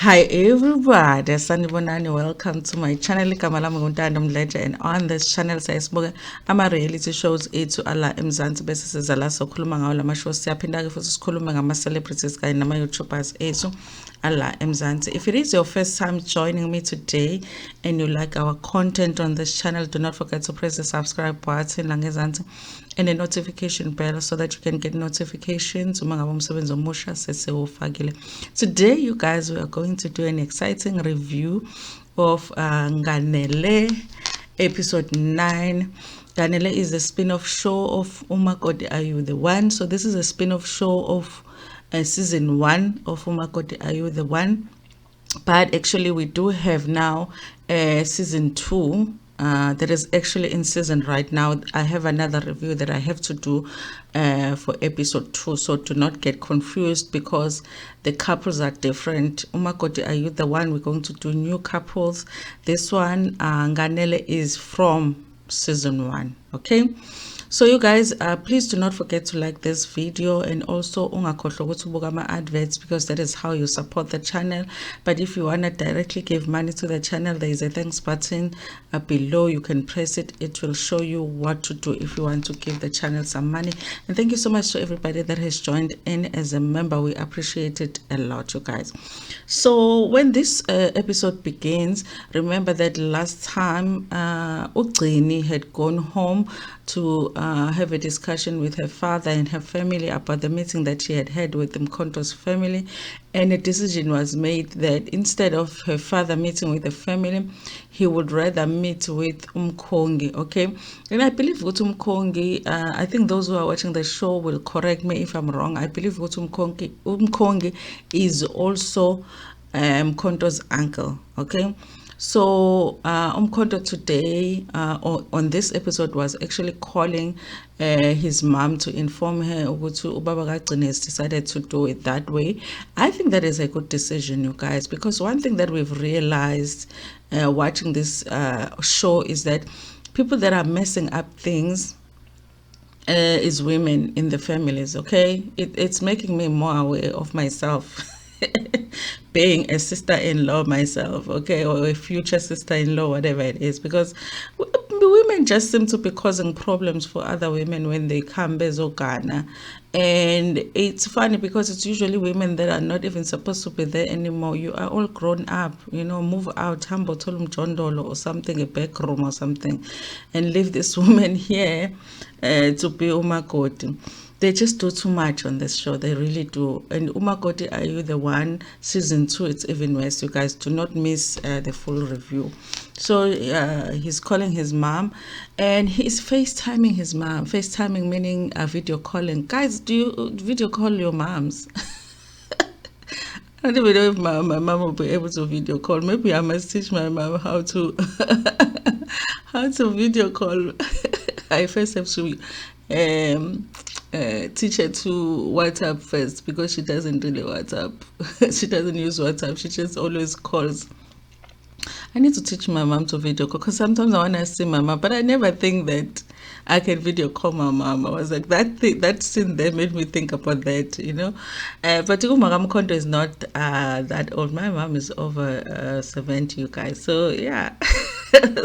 Hi everybody, sanibonani. Welcome to my channel. Igama lami Ntando Mdletshe, and on this channel siyasibuka ama-reality shows ethu ala eMzansi bese siza la sokhuluma ngawo lama shows. Siyaphinda ke futhi sikhulume ngama-celebrities kanye nama-YouTubers ethu ala eMzansi. If it is your first time joining me today and you like our content on this channel, do not forget to press the subscribe button langezansi and the notification bell so that you can get notifications uma ngabe umsebenzi omusha sesiwufakile. Today you guys, we are going to do an exciting review of Nganele episode 9. Nganele is a spin-off show of Umakoti Are You The One? So this is a spin-off show of season 1 of Umakoti Are You The One? But actually we do have now season 2 that is actually in season right now. I have another review that I have to do for episode 2, so do not get confused because the couples are different. Umakoti Are You The One? We're going to do new couples. This one Nganele is from season 1. Okay, so you guys, please do not forget to like this video, and also ungakhohlwa ukuthi ubuka ama-adverts because that is how you support the channel. But if you want to directly give money to the channel, there is a thanks button below. You can press it. It will show you what to do if you want to give the channel some money. And thank you so much to everybody that has joined in as a member. We appreciate it a lot, you guys. So when this episode begins, remember that last time Ugcini had gone home to have a discussion with her father and her family about the meeting that she had had with Mkhonto's family, and a decision was made that instead of her father meeting with the family, he would rather meet with Umkhongi. Okay, and I believe Umkhongi, I think those who are watching the show will correct me if I'm wrong. I believe Umkhongi is also Mkhonto's uncle. Okay, so Umkhonto today on this episode was actually calling his mom to inform her ukuthi ubaba kaGcine has decided to do it that way. I think that is a good decision, you guys, because one thing that we've realized watching this show is that people that are messing up things is women in the families. Okay, it's making me more aware of myself. Being a sister-in-law myself, okay, or a future sister-in-law, whatever it is, because women just seem to be causing problems for other women when they come bezogana. And it's funny because it's usually women that are not even supposed to be there anymore. You are all grown up, you know, move out, hambo tolum jondolo or something, a back room or something, and leave this woman here to be umakoti. They just do too much on this show. They really do. And Umakoti Are You The One? Season 2, it's even worse. You guys do not miss the full review. So he's calling his mom and he's FaceTiming his mom. FaceTiming meaning video calling. Guys, do you video call your moms? I don't even know if my mom will be able to video call. Maybe I must teach my mom how to how to video call. I first have to teach her to WhatsApp first because she doesn't really WhatsApp. She doesn't use WhatsApp. She just always calls. I need to teach my mom to video call because sometimes I want to see my mom, but I never think that I can video call my mom. I was like, that scene there made me think about that, you know. But Mkhonto is not that old. My mom is over 70, you guys. So yeah.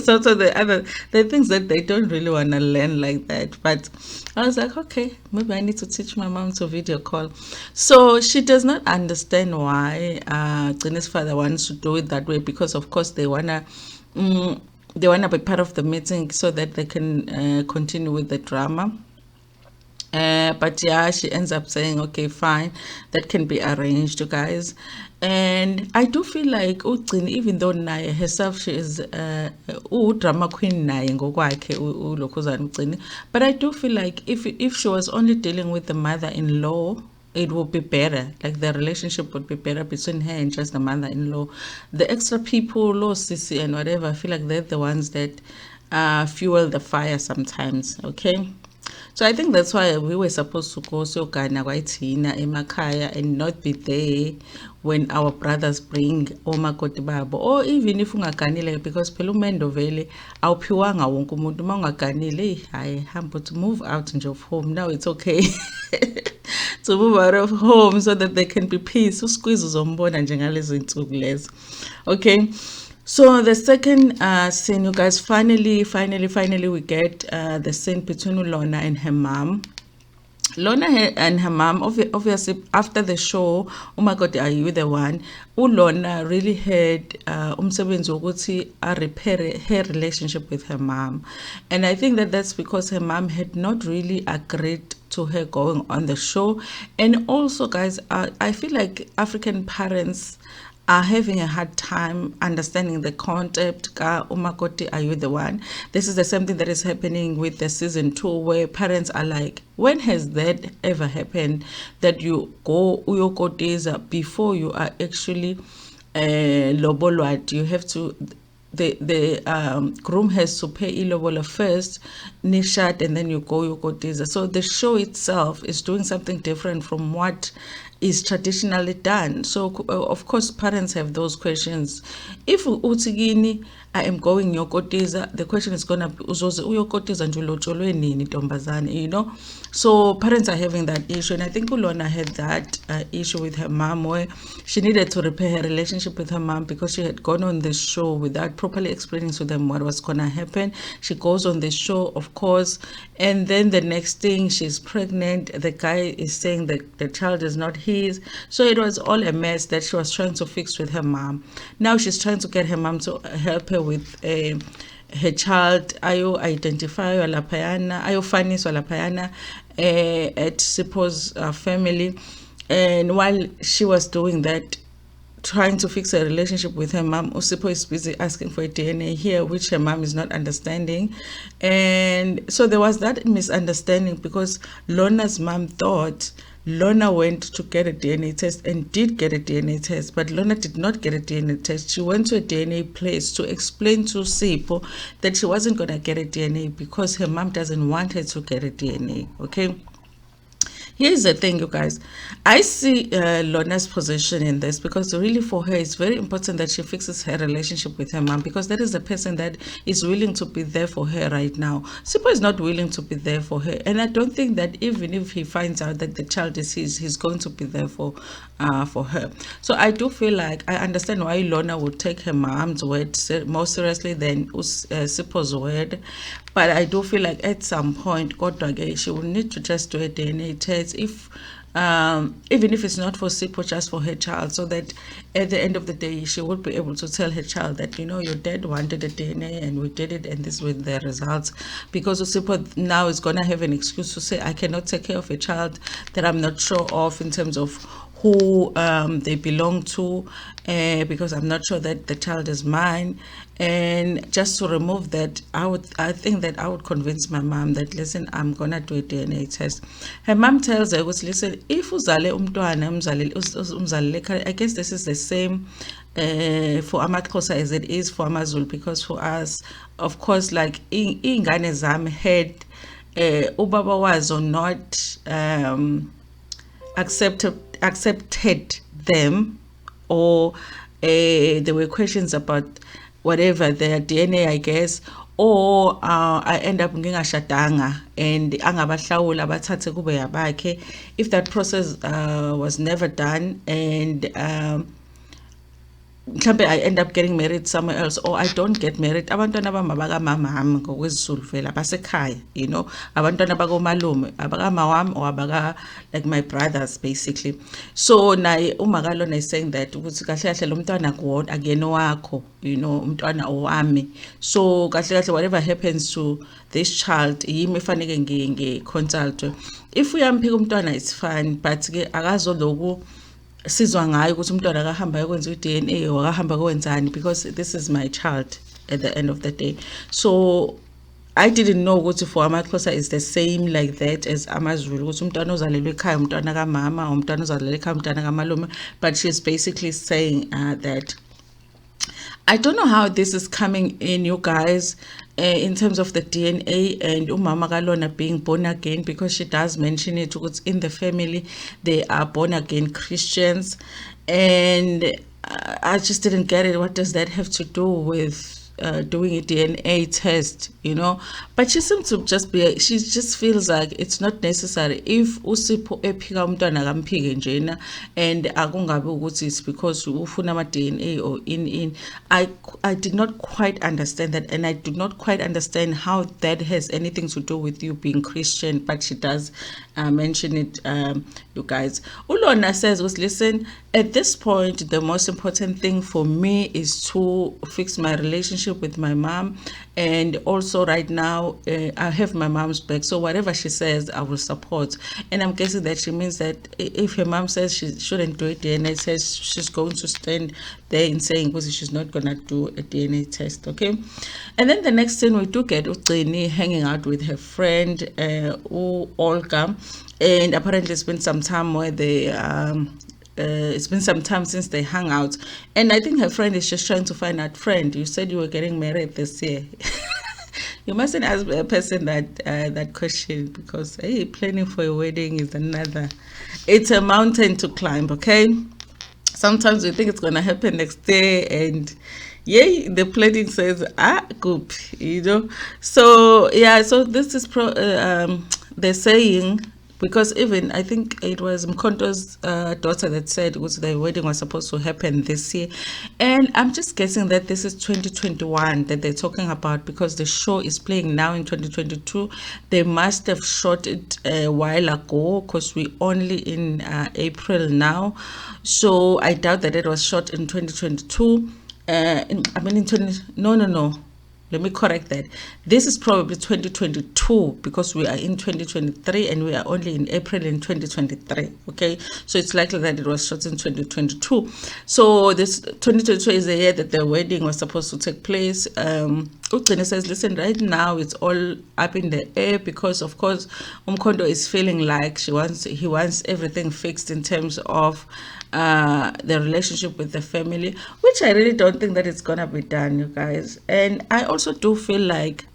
so the things that they don't really want to learn like that. But I was like, okay, maybe I need to teach my mom to video call. So she does not understand why Gcine's father wants to do it that way, because of course they wanna be part of the meeting so that they can continue with the drama. But yeah, she ends up saying, okay, fine, that can be arranged, you guys. And I do feel like Ugcine, even though Naya herself, she is drama queen Naya ngokwakhe uLokhuzana Ugcine, but I do feel like if she was only dealing with the mother-in-law, it would be better. Like the relationship would be better between her and just the mother-in-law. The extra people, Lo Sisi and whatever, I feel like they're the ones that fuel the fire sometimes. Okay, so I think that's why we were supposed to go siyogana kwaithina emakhaya and not be there when our brothers bring omakoti babo, or even if ungaganile, because phela umendo vele awuphiwanga wonke umuntu. Uma ungaganile, hayi hamba to move out nje of home, now it's okay. to move out of home so that there can be peace. Usqueeze uzombona nje ngalezi nsuku lezo. Okay. So the second scene, you guys, finally we get the scene between Lona and her mom. Lona and her mom, obviously, after the show, oh my God, are you the one? Lona really had umsebenzi wokuthi repair her relationship with her mom. And I think that that's because her mom had not really agreed to her going on the show. And also, guys, I feel like African parents are having a hard time understanding the concept ka umakoti are you the one. This is the same thing that is happening with the season 2, where parents are like, when has that ever happened that you go uyokoteza before you are actually lobolwat? You have to, the groom has to pay ilobola first, nishat, and then you go yokoteza. So the show itself is doing something different from what is traditionally done. So of course parents have those questions. If utigini I am going yokoteza, the question is gonna be uzoze uyokoteza nje ulotsholwe nini ntombazane, you know. So parents are having that issue, and I think Ulona had that issue with her mom, where she needed to repair her relationship with her mom because she had gone on this show without properly explaining to them what was gonna happen. She goes on the show, of course, and then the next thing, she's pregnant. The guy is saying that the child is not his. So it was all a mess that she was trying to fix with her mom. Now she's trying to get her mom to help her with her child. Ayo identify lapayana, ayo faniswa lapayana at Sipo's family. And while she was doing that, trying to fix her relationship with her mom, Usipo is busy asking for a DNA here, which her mom is not understanding. And so there was that misunderstanding because Lona's mom thought Lona went to get a DNA test and did get a DNA test, but Lona did not get a DNA test. She went to a DNA place to explain to Sipo that she wasn't going to get a DNA because her mom doesn't want her to get a DNA, okay? Here's the thing, you guys. I see Lona's position in this because really for her, it's very important that she fixes her relationship with her mom, because that is the person that is willing to be there for her right now. Sipo is not willing to be there for her. And I don't think that even if he finds out that the child is his, he's going to be there for her. So I do feel like I understand why Lona would take her mom's word more seriously than Sipo's word. But I do feel like at some point, she will need to just do a DNA test, if even if it's not for Sipo, just for her child, so that at the end of the day, she would be able to tell her child that, you know, your dad wanted a DNA and we did it, and this were the results. Because Sipo now is going to have an excuse to say, I cannot take care of a child that I'm not sure of in terms of who they belong to, because I'm not sure that the child is mine. And just to remove that, I think that I would convince my mom that, listen, I'm gonna do a DNA test. Her mom tells her, listen, if uzale umzale, I guess this is the same for amaXhosa as it is for amaZulu, because for us, of course, like ingane zami had ubaba wazo not accepted them, or there were questions about whatever their DNA, I guess, or I end up ngingashadanga and angabahlawula bathathe kube yabakhe. If that process was never done, and I end up getting married somewhere else, or I don't get married, abantwana bami abakamama ngokwesiZulu vela basekhaya, you know, abantwana bakomalume abakama wami or abaka, like my brothers basically. So naye umakalona is saying that ukuthi kahle kahle lo mntwana akuyena wakho, you know, umntwana owami. So kahle kahle whatever happens to this child yimi efaneke nge-consult. If uyamphika umntwana it's fine, but ke akazoloku sizwa ngayo ukuthi umntwana akahamba yokwenza i-DNA or akahamba kwenzani, because this is my child at the end of the day. So I didn't know ukuthi for amaXhosa is the same like that as amaZulu, ukuthi umntwana uzalelwe ekhaya umntwana kamama, umntwana uzalelwe ekhaya umntwana kamalume. But she's basically saying that I don't know how this is coming in, you guys, in terms of the DNA and umama kalona being born again, because she does mention it in the family they are born again Christians, and I just didn't get it. What does that have to do with doing a DNA test, but she seems to just be, she just feels like it's not necessary. If uSipho ephika umntwana kamphike njena and akungabe ukuthi it's because ufuna ama DNA or I did not quite understand that, and I do not quite understand how that has anything to do with you being Christian, but she does mention it, you guys. Ulona says, listen, at this point, the most important thing for me is to fix my relationship with my mom. And also right now, I have my mom's back. So whatever she says, I will support. And I'm guessing that she means that if her mom says she shouldn't do a DNA test, she's going to stand there in saying, because she's not going to do a DNA test, okay? And then the next thing we do get Ugcini hanging out with her friend, Olga. And apparently it's been some time where they it's been some time since they hung out, and I think her friend is just trying to find out, friend, you said you were getting married this year. You mustn't ask a person that question, because hey, planning for a wedding is it's a mountain to climb, okay? Sometimes we think it's gonna happen next day, and yay, the planning says good, so yeah, so this is they're saying, because even I think it was Mkonto's daughter that said the wedding was supposed to happen this year, and I'm just guessing that this is 2021 that they're talking about, because the show is playing now in 2022. They must have shot it a while ago, because we're only in April now, so I doubt that it was shot in 2022. No, let me correct that. This is probably 2022, because we are in 2023 and we are only in April in 2023. Okay, so it's likely that it was shot in 2022. So this 2022 is the year that the wedding was supposed to take place. Ugcine says, listen, right now it's all up in the air, because of course Umkhondo is feeling like he wants everything fixed in terms of the relationship with the family, which I really don't think that it's gonna be done, you guys. And I also do feel like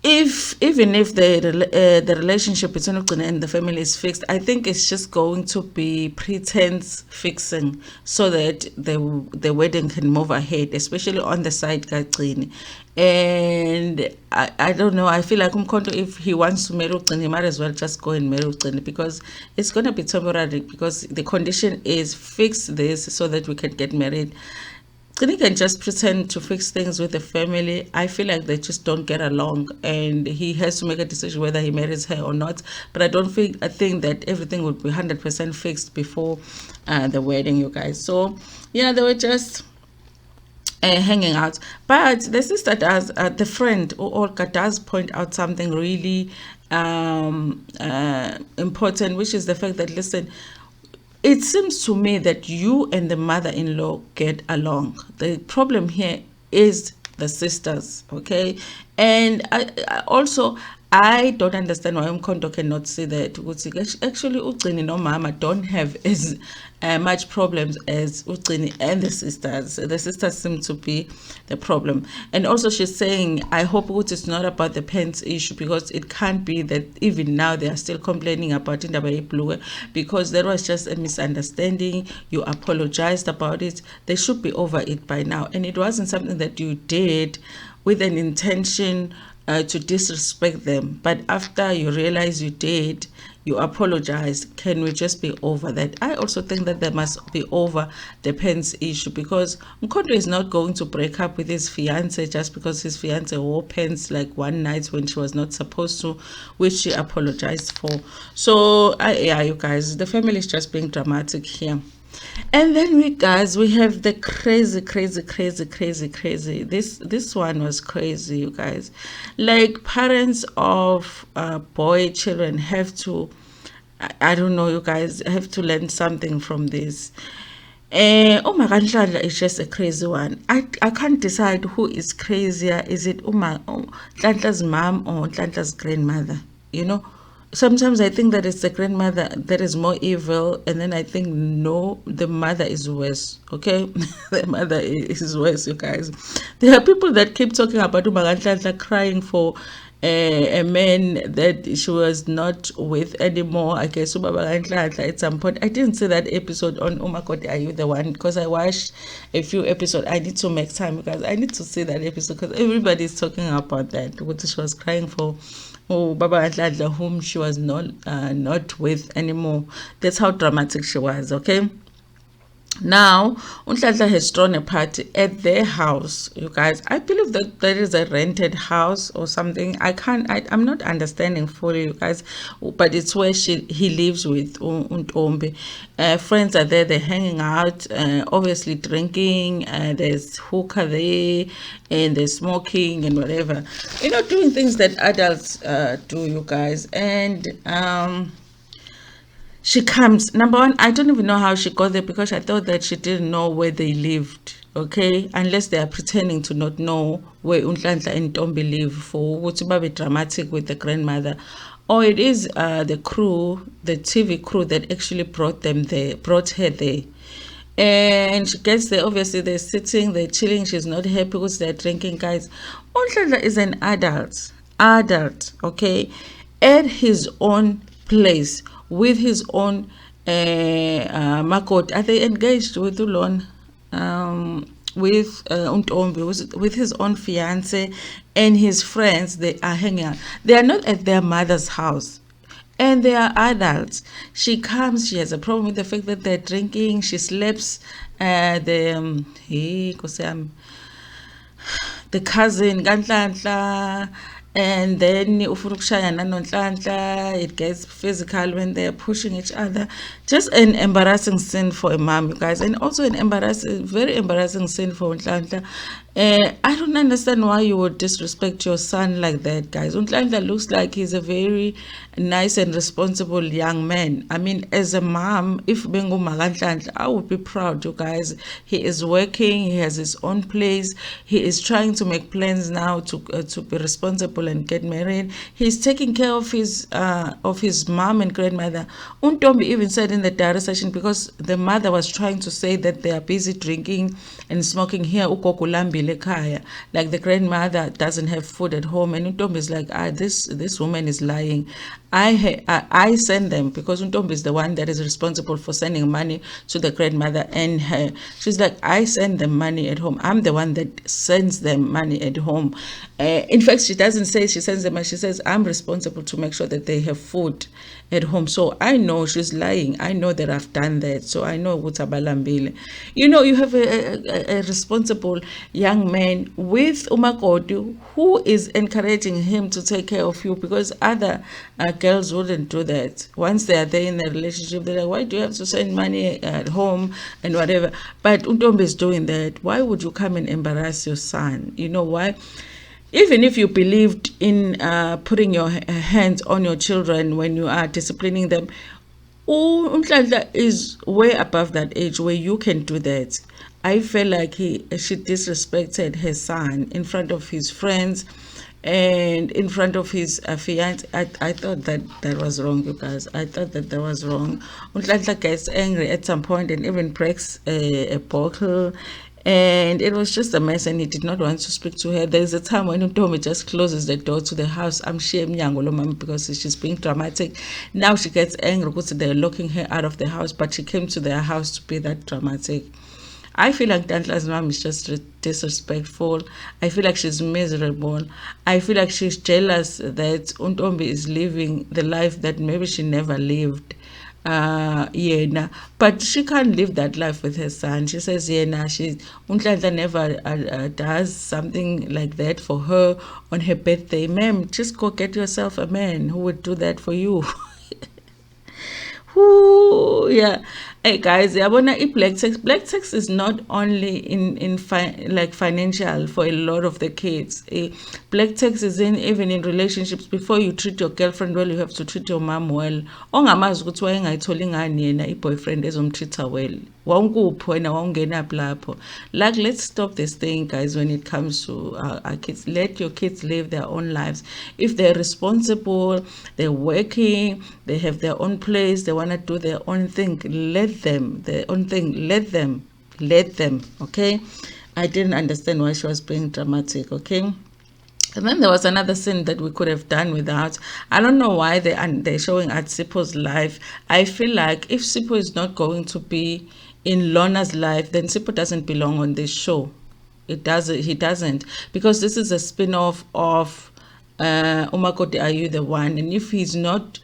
even if the relationship between Ugcine and the family is fixed, I think it's just going to be pretense fixing, so that the wedding can move ahead, especially on the side Gagcine. And I don't know, I feel like Umkhonto, if he wants to marry Ugcine, he might as well just go and marry Ugcine, because it's going to be temporary, because the condition is fix this so that we can get married. He can just pretend to fix things with the family. I feel like they just don't get along, and he has to make a decision whether he marries her or not. But I think that everything would be 100% fixed before the wedding, you guys. So yeah, they were just hanging out. But the sister does, the friend Olga does point out something really important, which is the fact that, listen, it seems to me that you and the mother-in-law get along. The problem here is the sisters, okay? And I don't understand why Umkhonto cannot see that. Actually, Ugcine no Mama don't have as much problems as Ugcine and the sisters. The sisters seem to be the problem. And also she's saying, I hope it's not about the pants issue, because it can't be that even now they are still complaining about Indaba Yebhuluwe, because there was just a misunderstanding. You apologized about it. They should be over it by now. And it wasn't something that you did with an intention to disrespect them, but after you realize you did, you apologize. Can we just be over that? I also think that they must be over the pants issue, because Mkhonto is not going to break up with his fiance just because his fiance wore pants like one night when she was not supposed to, which she apologized for. So yeah, you guys, the family is just being dramatic here. And then we have the crazy. This one was crazy, you guys. Like, parents of boy children have to, I don't know, you guys, have to learn something from this. Oh my God, Nhlanhla is just a crazy one. I can't decide who is crazier. Is it Nhlanhla's mom or Nhlanhla's grandmother? Sometimes I think that it's the grandmother that is more evil, and then I think no, the mother is worse. Okay, the mother is worse, you guys. There are people that keep talking about Nhlanhla crying for a man that she was not with anymore. I guess Ubaba Nhlanhla at some point. I didn't see that episode on Umakoti, Are You the One? Because I watched a few episodes. I need to make time because I need to see that episode because everybody's talking about that. What she was crying for. Oh, Baba Nhlanhla, whom she was not with anymore. That's how dramatic she was, okay? Now, Nhlanhla has thrown a party at their house, you guys. I believe that there is a rented house or something. I'm not understanding fully, you guys, but it's where he lives with Ntombi. Friends are there, they're hanging out, obviously drinking, there's hookah there, and they're smoking and whatever. Doing things that adults do, you guys. And, she comes. Number one, I don't even know how she got there because I thought that she didn't know where they lived. Okay, unless they are pretending to not know where Nhlanhla and Ntombi live for ukuthi babe dramatic with the grandmother, or it is the TV crew that actually brought her there. And she gets there. Obviously, they're sitting, they're chilling. She's not happy because they're drinking, guys. Nhlanhla is an adult, okay, at his own place with his own makoti. Are they engaged with Ulon? With Ntombi, with his own fiance and his friends. They are hanging out. They are not at their mother's house. And they are adults. She comes, she has a problem with the fact that they're drinking. She slaps the cousin Nhlanhla, and then it gets physical when they're pushing each other. Just an embarrassing scene for a mom, you guys, and also very embarrassing scene for Nhlanhla. I don't understand why you would disrespect your son like that, guys. Nhlanhla looks like he's a very nice and responsible young man. I mean, as a mom, if Bengu Nhlanhla, I would be proud, you guys. He is working, he has his own place, he is trying to make plans now to be responsible and get married. He's taking care of his mom and grandmother. Ntombi even said in the diary session, because the mother was trying to say that they are busy drinking and smoking here, like the grandmother doesn't have food at home, and Ntombi is like, this woman is lying. I send them, because Ntombi is the one that is responsible for sending money to the grandmother and her. She's like, I send them money at home. I'm the one that sends them money at home. In fact, she doesn't say she sends them money. She says, I'm responsible to make sure that they have food at home. So I know she's lying. I know that I've done that. So I know Utabalambile. You have a responsible young man with Umakoti who is encouraging him to take care of you, because other girls wouldn't do that. Once they are there in a relationship, they're like, why do you have to send money at home and whatever? But Ntombi is doing that. Why would you come and embarrass your son? You know why? Even if you believed in putting your hands on your children when you are disciplining them, Nhlanhla is way above that age where you can do that. I feel like she disrespected her son in front of his friends and in front of his fiance. I thought that was wrong, you guys. I thought that was wrong. Nhlanhla gets angry at some point and even breaks a bottle. And it was just a mess, and he did not want to speak to her. There's a time when Ntombi just closes the door to the house. I'm sure because she's being dramatic. Now she gets angry because they're locking her out of the house, but she came to their house to be that dramatic. I feel like Nhlanhla's mom is just disrespectful. I feel like she's miserable. I feel like she's jealous that Ntombi is living the life that maybe she never lived. But she can't live that life with her son. She says Nhlanhla never does something like that for her on her birthday. Ma'am, just go get yourself a man who would do that for you. Yeah. Hey guys, black tax is not only in financial for a lot of the kids. Black tax is even in relationships. Before you treat your girlfriend well, you have to treat your mom well. Ongamazi ukuthi wayengayitholi ngani yena i-boyfriend ezomtreat well. Wawunguphi wena wawungenaphi lapho? Like, let's stop this thing, guys, when it comes to our kids. Let your kids live their own lives. If they're responsible, they're working, they have their own place, they want to do their own thing, let them, okay? I didn't understand why she was being dramatic, okay? And then there was another scene that we could have done without. I don't know why they're showing at Sipho's life. I feel like if Sipho is not going to be in Lona's life, then Sipho doesn't belong on this show. He doesn't, because this is a spin-off of Umakoti, Are You the One? And if he's not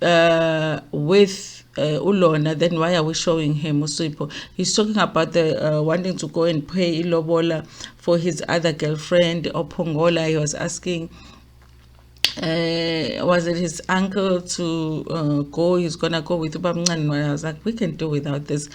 with Ulona, then why are we showing him Usipo? He's talking about the wanting to go and pay Ilobola for his other girlfriend, Opongola. He was asking, was it his uncle to go? He's gonna go with Ubamncane. I was like, we can do without this.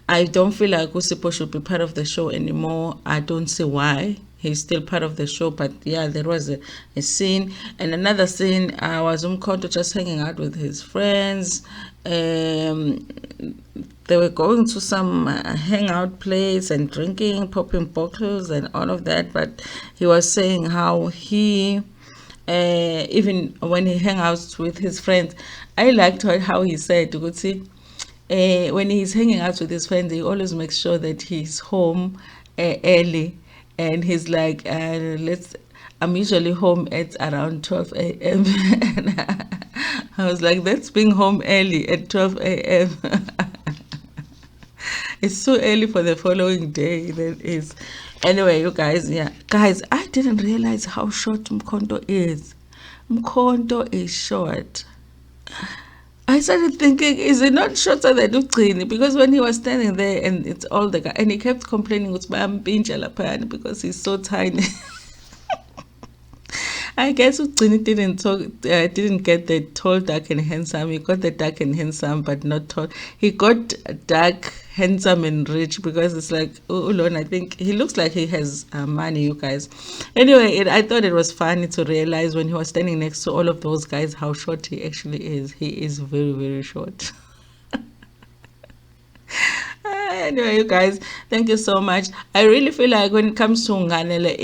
I don't feel like Usipo should be part of the show anymore. I don't see why. He's still part of the show, but yeah, there was a scene. And another scene was Umkhonto just hanging out with his friends. They were going to some hangout place and drinking, popping bottles and all of that. But he was saying how he, even when he hangs out with his friends, I liked how he said, when he's hanging out with his friends, he always makes sure that he's home early. And he's like, I'm usually home at around 12 a.m. I was like, that's being home early at 12 a.m. It's so early for the following day. That is. Anyway, you guys, yeah. Guys, I didn't realize how short Mkhonto is. Mkhonto is short. I started thinking, is it not shorter than Ugcini? Because when he was standing there and it's all the guy, and he kept complaining because he's so tiny. I guess Ugcini didn't get the tall, dark, and handsome. He got the dark and handsome, but not tall. He got dark, handsome, and rich, because it's like, Ulon, I think he looks like he has money, you guys. Anyway, I thought it was funny to realize when he was standing next to all of those guys how short he actually is. He is very, very short. Anyway, you guys, thank you so much. I really feel like when it comes to Nganele,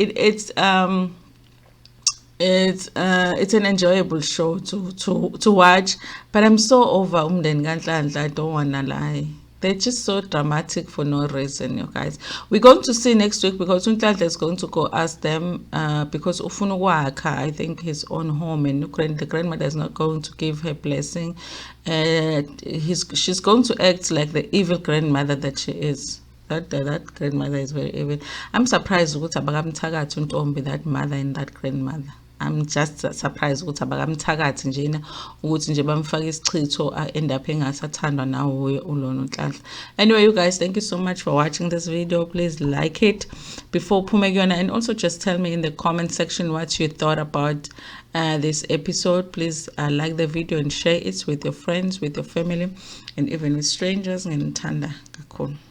it's an enjoyable show to watch, but I'm so over Nhlanhla. I don't wanna lie. They're just so dramatic for no reason, you guys. We're going to see next week, because Nhlanhla is going to go ask them because ufuna ukwakha, I think, his own home in Ukraine. The grandmother is not going to give her blessing. She's going to act like the evil grandmother that she is. That grandmother is very evil. I'm surprised ukuthi abakamthakathi uNtombi, that mother and that grandmother. I'm just surprised ukuthi abakamthakathi njena ukuthi nje bamfaka isichitho end up engasathandwa nawo uLona uNhlanhla. Anyway, you guys, thank you so much for watching this video. Please like it before uphume kuyona, and also just tell me in the comment section what you thought about this episode. Please like the video and share it with your friends, with your family, and even with strangers. Ntando kakhulu.